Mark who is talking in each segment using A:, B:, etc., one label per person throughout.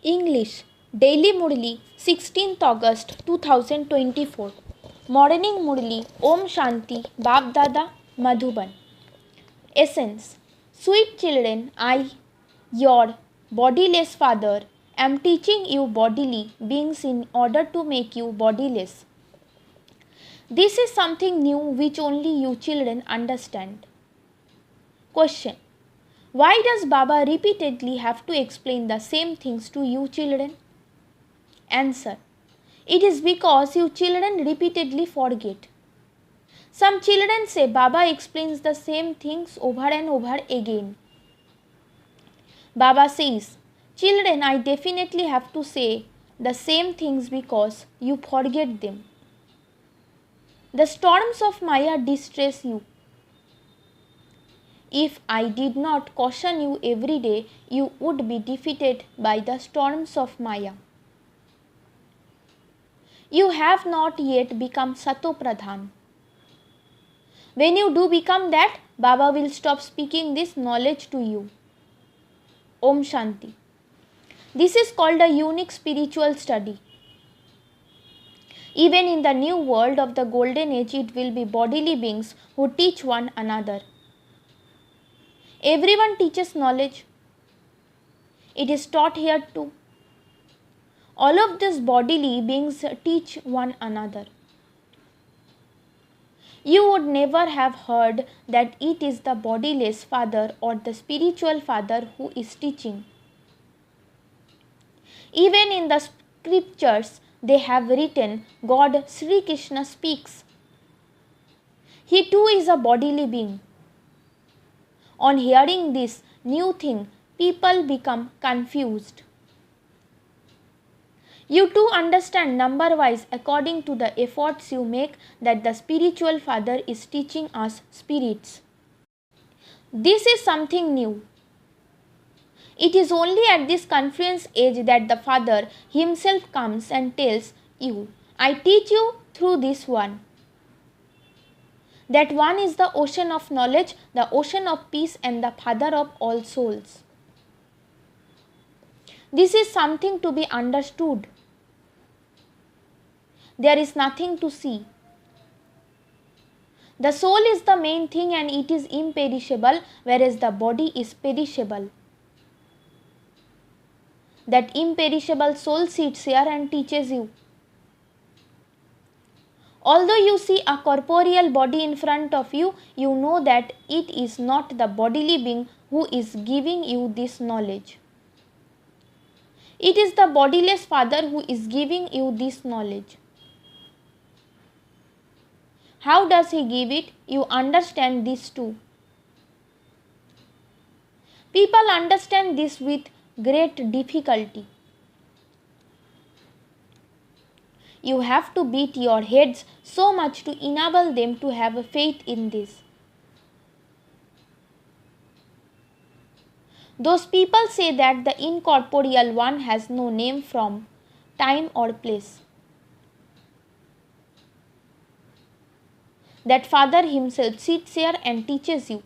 A: English Daily Murli 16th August 2024 Morning Murli Om Shanti Bap Dada Madhuban Essence Sweet children, I, your bodiless father, am teaching you bodily beings in order to make you bodiless. This is something new which only you children understand. Question: why does Baba repeatedly have to explain the same things to you children? Answer: it is because you children repeatedly forget. Some children say Baba explains the same things over and over again. Baba says, children, I definitely have to say the same things because you forget them. The storms of Maya distress you. If I did not caution you every day, you would be defeated by the storms of Maya. You have not yet become Sato Pradhan. When you do become that, Baba will stop speaking this knowledge to you. Om Shanti. This is called a unique spiritual study. Even in the new world of the golden age, it will be bodily beings who teach one another. Everyone teaches knowledge. It is taught here too. All of these bodily beings teach one another. You would never have heard that it is the bodiless father or the spiritual father who is teaching. Even in the scriptures, they have written, God Sri Krishna speaks. He too is a bodily being. On hearing this new thing, people become confused. You too understand number wise according to the efforts you make that the spiritual father is teaching us spirits. This is something new. It is only at this confluence age that the father himself comes and tells you, I teach you through this one. That one is the ocean of knowledge, the ocean of peace, and the father of all souls. This is something to be understood. There is nothing to see. The soul is the main thing and it is imperishable, whereas the body is perishable. That imperishable soul sits here and teaches you. Although you see a corporeal body in front of you, you know that it is not the bodily being who is giving you this knowledge. It is the bodiless father who is giving you this knowledge. How does he give it? You understand this too. People understand this with great difficulty. You have to beat your heads so much to enable them to have faith in this. Those people say that the incorporeal one has no name from time or place. That father himself sits here and teaches you.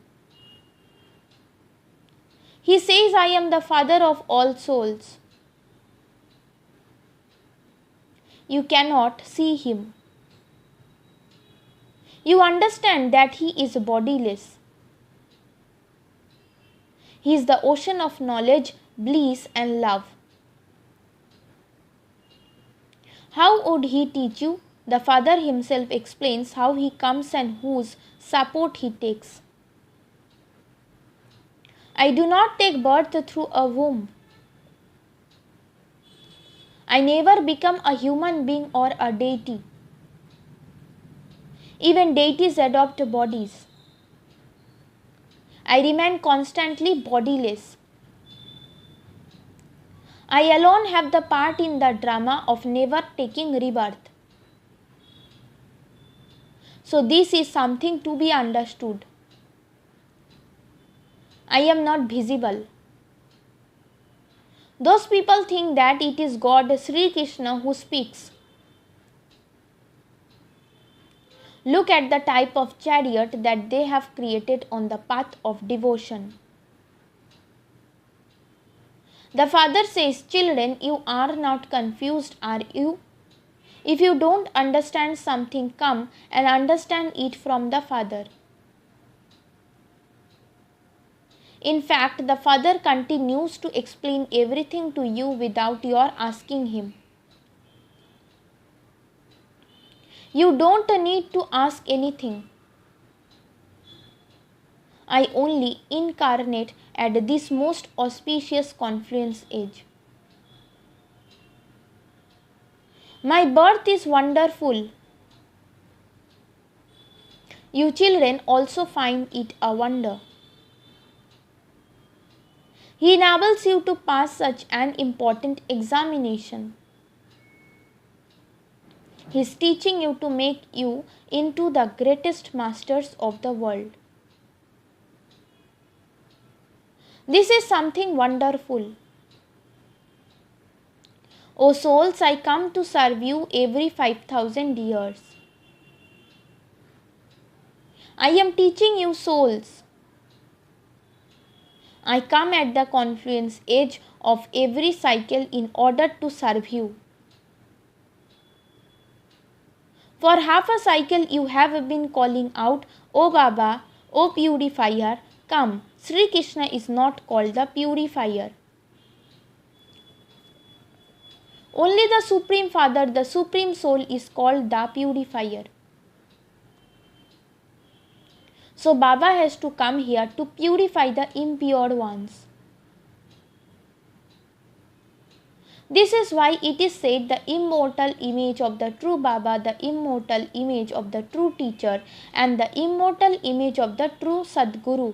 A: He says, I am the father of all souls. You cannot see him. You understand that he is bodiless. He is the ocean of knowledge, bliss, and love. How would he teach you? The father himself explains how he comes and whose support he takes. I do not take birth through a womb. I never become a human being or a deity. Even deities adopt bodies. I remain constantly bodiless. I alone have the part in the drama of never taking rebirth. So this is something to be understood. I am not visible. Those people think that it is God Sri Krishna who speaks. Look at the type of chariot that they have created on the path of devotion. The father says, "Children, you are not confused, are you? If you don't understand something, come and understand it from the father." In fact, the father continues to explain everything to you without your asking him. You don't need to ask anything. I only incarnate at this most auspicious confluence age. My birth is wonderful. You children also find it a wonder. He enables you to pass such an important examination. He is teaching you to make you into the greatest masters of the world. This is something wonderful. O souls, I come to serve you every 5,000 years. I am teaching you souls. I come at the confluence age of every cycle in order to serve you. For half a cycle you have been calling out, "O Baba, O purifier, come." Sri Krishna is not called the purifier. Only the Supreme Father, the Supreme Soul, is called the purifier. So Baba has to come here to purify the impure ones. This is why it is said, the immortal image of the true Baba, the immortal image of the true teacher, and the immortal image of the true Sadguru.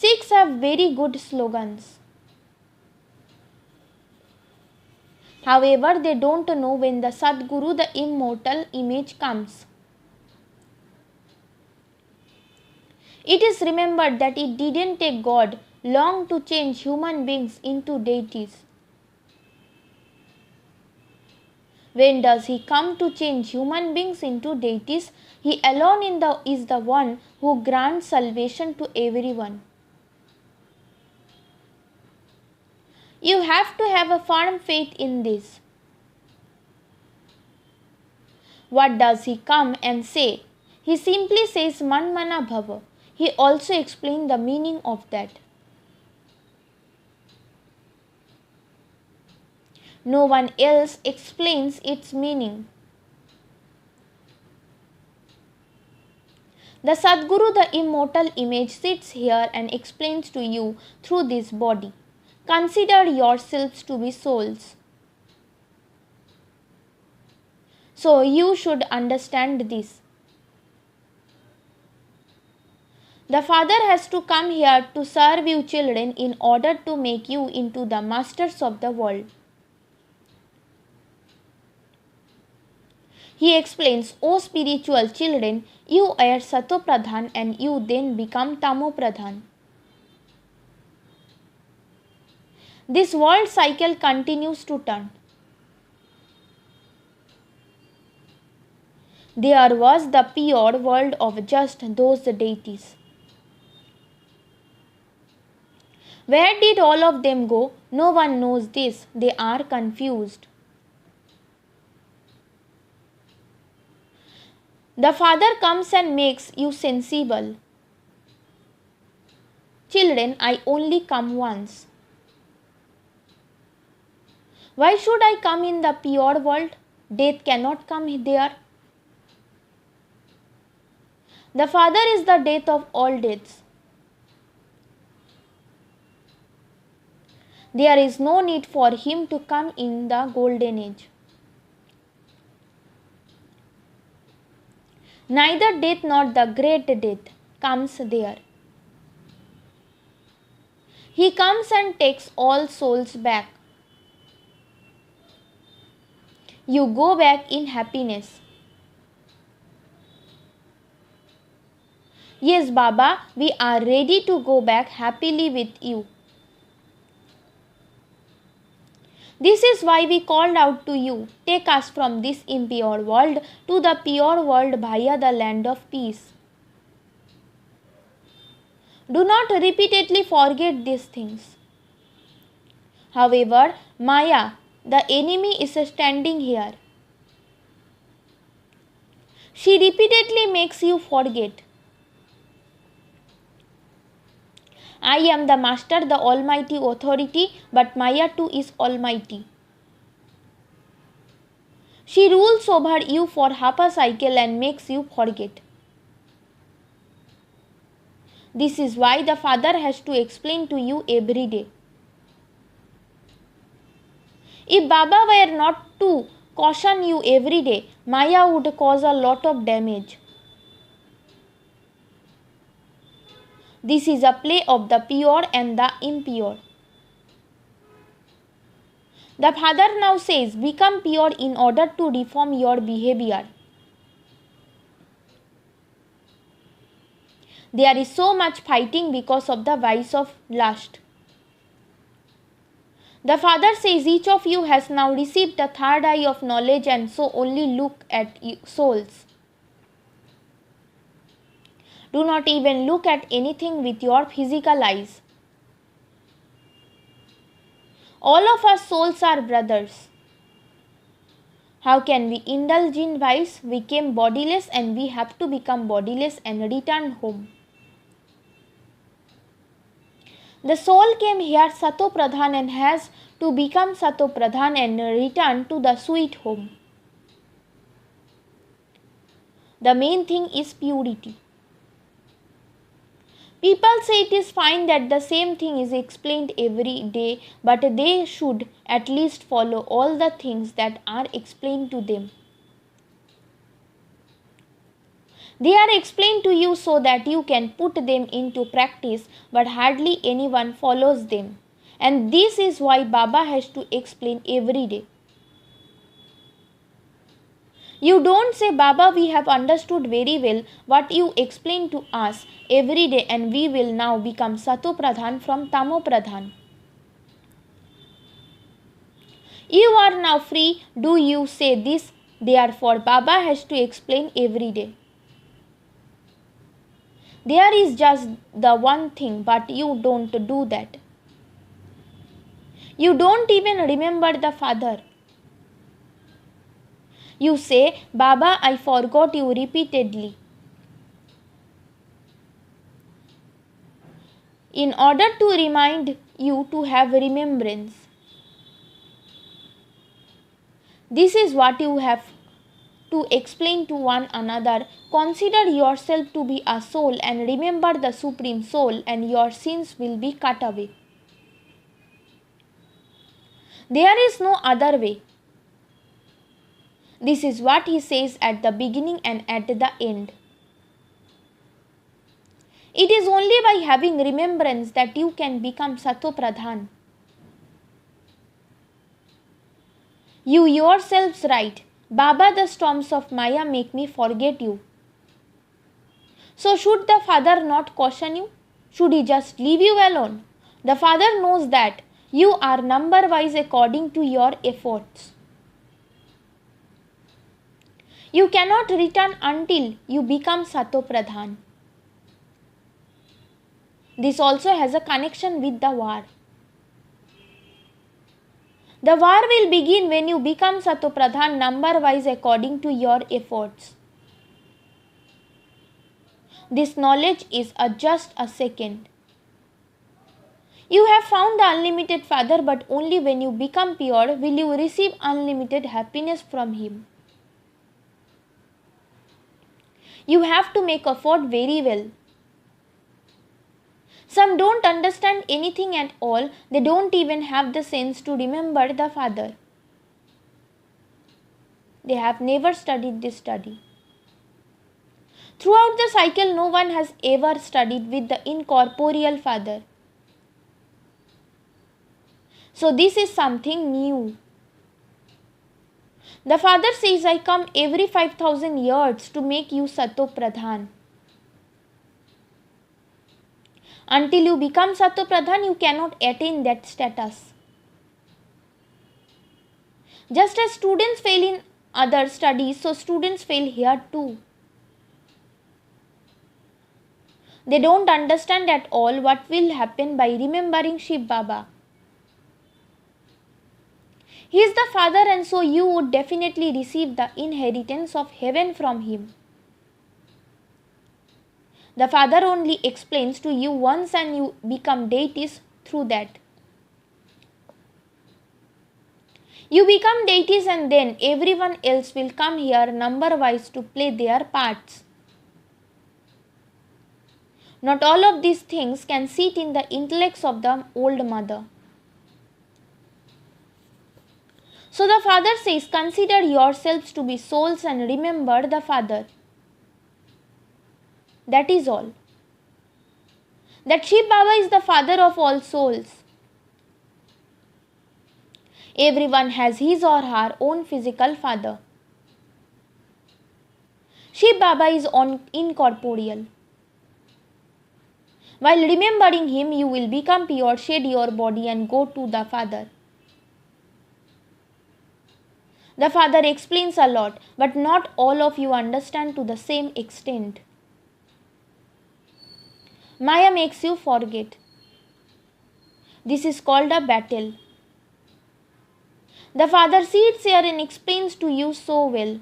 A: Sikhs have very good slogans. However, they don't know when the Sadguru, the immortal image, comes. It is remembered that it didn't take God long to change human beings into deities. When does He come to change human beings into deities? He alone is the one who grants salvation to everyone. You have to have a firm faith in this. What does He come and say? He simply says, "Manmana Bhava." He also explained the meaning of that. No one else explains its meaning. The Sadguru, the immortal image, sits here and explains to you through this body. Consider yourselves to be souls. So you should understand this. The Father has to come here to serve you children in order to make you into the masters of the world. He explains, "O spiritual children, you are Sato Pradhan and you then become Tamo Pradhan. This world cycle continues to turn. There was the pure world of just those deities. Where did all of them go? No one knows this. They are confused. The Father comes and makes you sensible. Children, I only come once. Why should I come in the pure world? Death cannot come there. The Father is the death of all deaths. There is no need for Him to come in the golden age. Neither death nor the great death comes there. He comes and takes all souls back. You go back in happiness. Yes, Baba, we are ready to go back happily with you. This is why we called out to you, take us from this impure world to the pure world via the land of peace. Do not repeatedly forget these things. However, Maya, the enemy, is standing here. She repeatedly makes you forget. I am the master, the almighty authority, but Maya too is almighty. She rules over you for half a cycle and makes you forget. This is why the Father has to explain to you every day. If Baba were not to caution you every day, Maya would cause a lot of damage. This is a play of the pure and the impure. The Father now says, become pure in order to reform your behavior. There is so much fighting because of the vice of lust. The Father says each of you has now received the third eye of knowledge, and so only look at souls. Do not even look at anything with your physical eyes. All of us souls are brothers. How can we indulge in vice? We came bodiless and we have to become bodiless and return home. The soul came here Sato Pradhan and has to become Sato Pradhan and return to the sweet home. The main thing is purity. People say it is fine that the same thing is explained every day, but they should at least follow all the things that are explained to them. They are explained to you so that you can put them into practice, but hardly anyone follows them. And this is why Baba has to explain every day. You don't say, Baba, we have understood very well what you explain to us every day and we will now become Sato Pradhan from Tamo Pradhan. You are now free. Do you say this? Therefore, Baba has to explain every day. There is just the one thing, but you don't do that. You don't even remember the Father. You say, Baba, I forgot you repeatedly. In order to remind you to have remembrance. This is what you have to explain to one another. Consider yourself to be a soul and remember the Supreme Soul, and your sins will be cut away. There is no other way. This is what he says at the beginning and at the end. It is only by having remembrance that you can become Sato Pradhan. You yourselves write, Baba, the storms of Maya make me forget you. So should the Father not caution you? Should he just leave you alone? The Father knows that you are number-wise according to your efforts. You cannot return until you become Sato Pradhan. This also has a connection with the war. The war will begin when you become Sato Pradhan number-wise according to your efforts. This knowledge is just a second. You have found the unlimited Father, but only when you become pure will you receive unlimited happiness from Him. You have to make effort very well. Some don't understand anything at all. They don't even have the sense to remember the Father. They have never studied this study. Throughout the cycle, no one has ever studied with the incorporeal Father. So this is something new. The Father says, I come every 5,000 years to make you Sato Pradhan. Until you become Sato Pradhan, you cannot attain that status. Just as students fail in other studies, so students fail here too. They don't understand at all what will happen by remembering Shiv Baba. He is the Father, and so you would definitely receive the inheritance of heaven from him. The Father only explains to you once and you become deities through that. You become deities and then everyone else will come here number-wise to play their parts. Not all of these things can sit in the intellects of the old mother. So the Father says, consider yourselves to be souls and remember the Father. That is all. That Shiv Baba is the Father of all souls. Everyone has his or her own physical father. Shiv Baba is incorporeal. While remembering him, you will become pure, shed your body and go to the Father. The Father explains a lot, but not all of you understand to the same extent. Maya makes you forget. This is called a battle. The Father sits here and explains to you so well.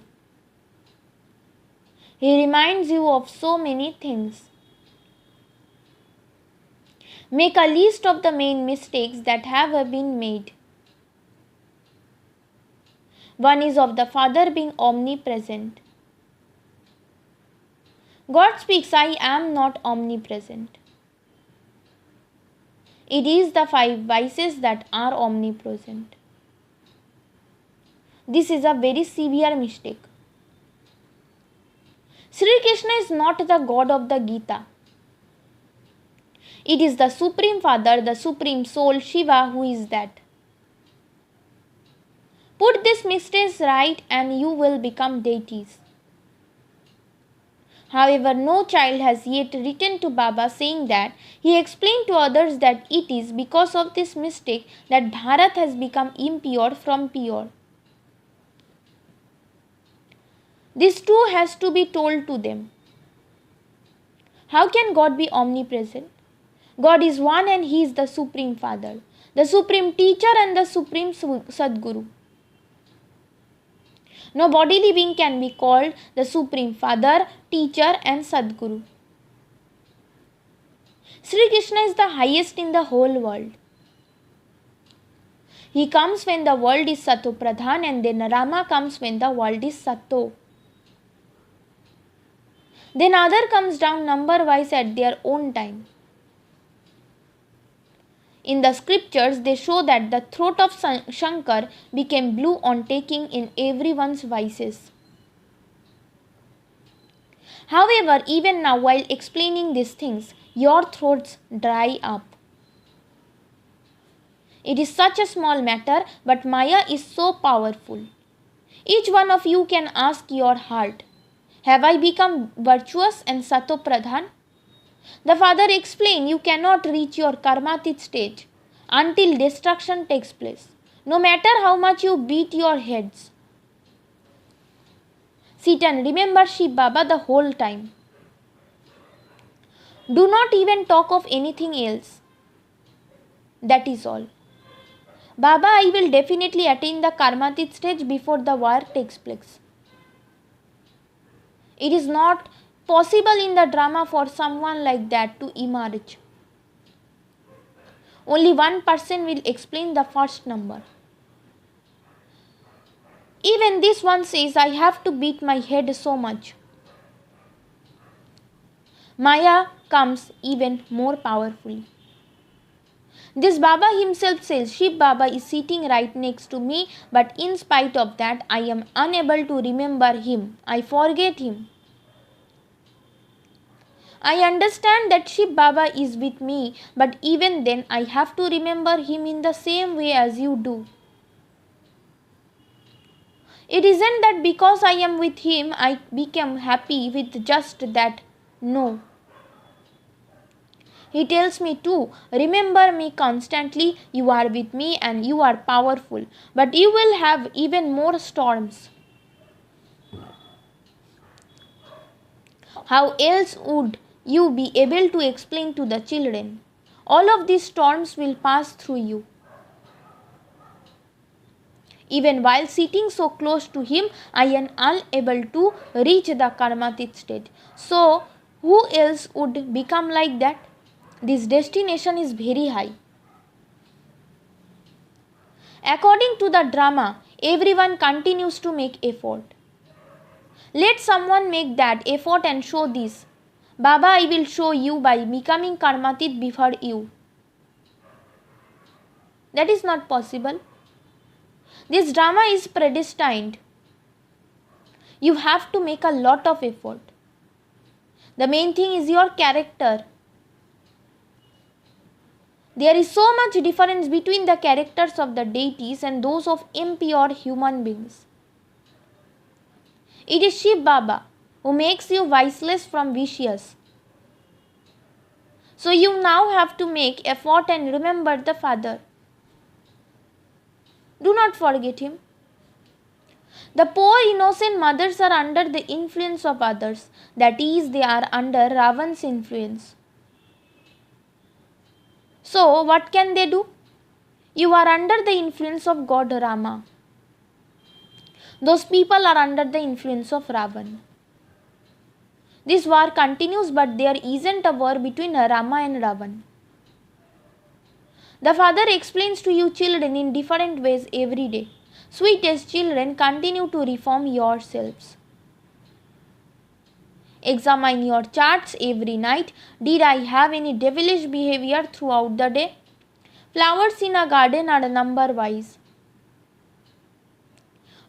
A: He reminds you of so many things. Make a list of the main mistakes that have been made. One is of the Father being omnipresent. God speaks, I am not omnipresent. It is the 5 vices that are omnipresent. This is a very severe mistake. Sri Krishna is not the God of the Gita. It is the Supreme Father, the Supreme Soul, Shiva, who is that. Put these mistakes right and you will become deities. However, no child has yet written to Baba saying that. He explained to others that it is because of this mistake that Bharat has become impure from pure. This too has to be told to them. How can God be omnipresent? God is one and He is the Supreme Father, the Supreme Teacher and the Supreme Sadguru. No bodily being can be called the Supreme Father, Teacher and Sadguru. Sri Krishna is the highest in the whole world. He comes when the world is Sato Pradhan and then Rama comes when the world is Sato. Then other comes down number wise at their own time. In the scriptures, they show that the throat of Shankar became blue on taking in everyone's vices. However, even now while explaining these things, your throats dry up. It is such a small matter, but Maya is so powerful. Each one of you can ask your heart, have I become virtuous and Sato Pradhan? The Father explained, you cannot reach your karmatit stage until destruction takes place, no matter how much you beat your heads. Sit and remember Shiv Baba the whole time. Do not even talk of anything else. That is all. Baba, I will definitely attain the karmatit stage before the war takes place. It is not possible in the drama for someone like that to emerge. Only one person will explain the first number. Even this one says, I have to beat my head so much. Maya comes even more powerfully. This Baba himself says, Shiv Baba is sitting right next to me, but in spite of that, I am unable to remember him. I forget him. I understand that Shiv Baba is with me, but even then I have to remember him in the same way as you do. It isn't that because I am with him, I become happy with just that. No. He tells me too, remember me constantly, you are with me and you are powerful, but you will have even more storms. How else would you be able to explain to the children. All of these storms will pass through you. Even while sitting so close to him, I am unable to reach the karmatic state. So, who else would become like that? This destination is very high. According to the drama, everyone continues to make effort. Let someone make that effort and show this. Baba, I will show you by becoming karmatit before you. That is not possible. This drama is predestined. You have to make a lot of effort. The main thing is your character. There is so much difference between the characters of the deities and those of impure human beings. It is Shiv Baba who makes you viceless from vicious. So you now have to make effort and remember the Father. Do not forget him. The poor innocent mothers are under the influence of others. That is, they are under Ravan's influence. So what can they do? You are under the influence of God Rama. Those people are under the influence of Ravan. This war continues, but there isn't a war between Rama and Ravan. The Father explains to you children in different ways every day. Sweetest children, continue to reform yourselves. Examine your charts every night. Did I have any devilish behavior throughout the day? Flowers in a garden are number wise.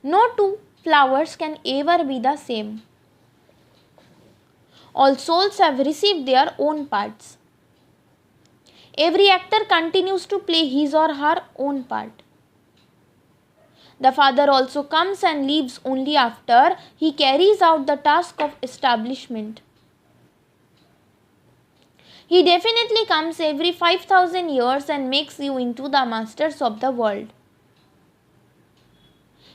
A: No two flowers can ever be the same. All souls have received their own parts. Every actor continues to play his or her own part. The Father also comes and leaves only after he carries out the task of establishment. He definitely comes every 5,000 years and makes you into the masters of the world.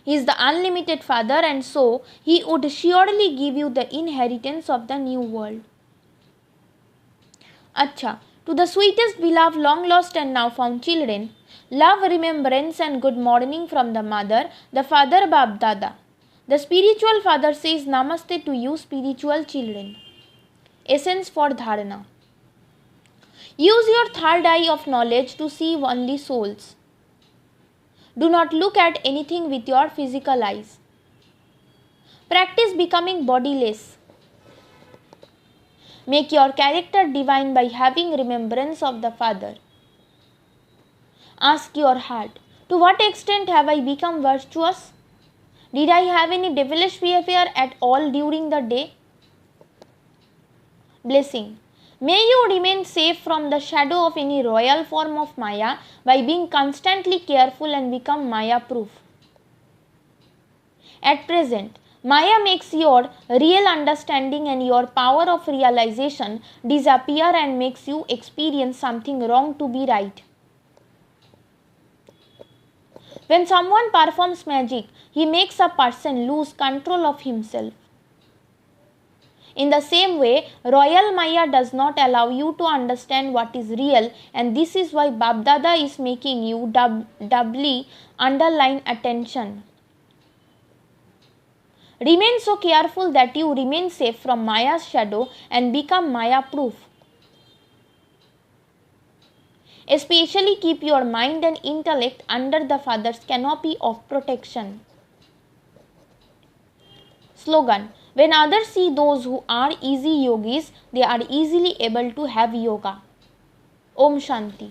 A: He is the unlimited Father, and so he would surely give you the inheritance of the new world. Acha, to the sweetest beloved, long lost and now found children, love, remembrance and good morning from the mother, the Father Bab Dada. The spiritual Father says Namaste to you spiritual children. Essence for Dharana. Use your third eye of knowledge to see only souls. Do not look at anything with your physical eyes. Practice becoming bodiless. Make your character divine by having remembrance of the Father. Ask your heart, to what extent have I become virtuous? Did I have any devilish behavior at all during the day? Blessing. May you remain safe from the shadow of any royal form of Maya by being constantly careful and become Maya proof. At present, Maya makes your real understanding and your power of realization disappear and makes you experience something wrong to be right. When someone performs magic, he makes a person lose control of himself. In the same way, Royal Maya does not allow you to understand what is real, and this is why Babdada is making you doubly underline attention. Remain so careful that you remain safe from Maya's shadow and become Maya proof. Especially keep your mind and intellect under the Father's canopy of protection. Slogan. When others see those who are easy yogis, they are easily able to have yoga. Om Shanti.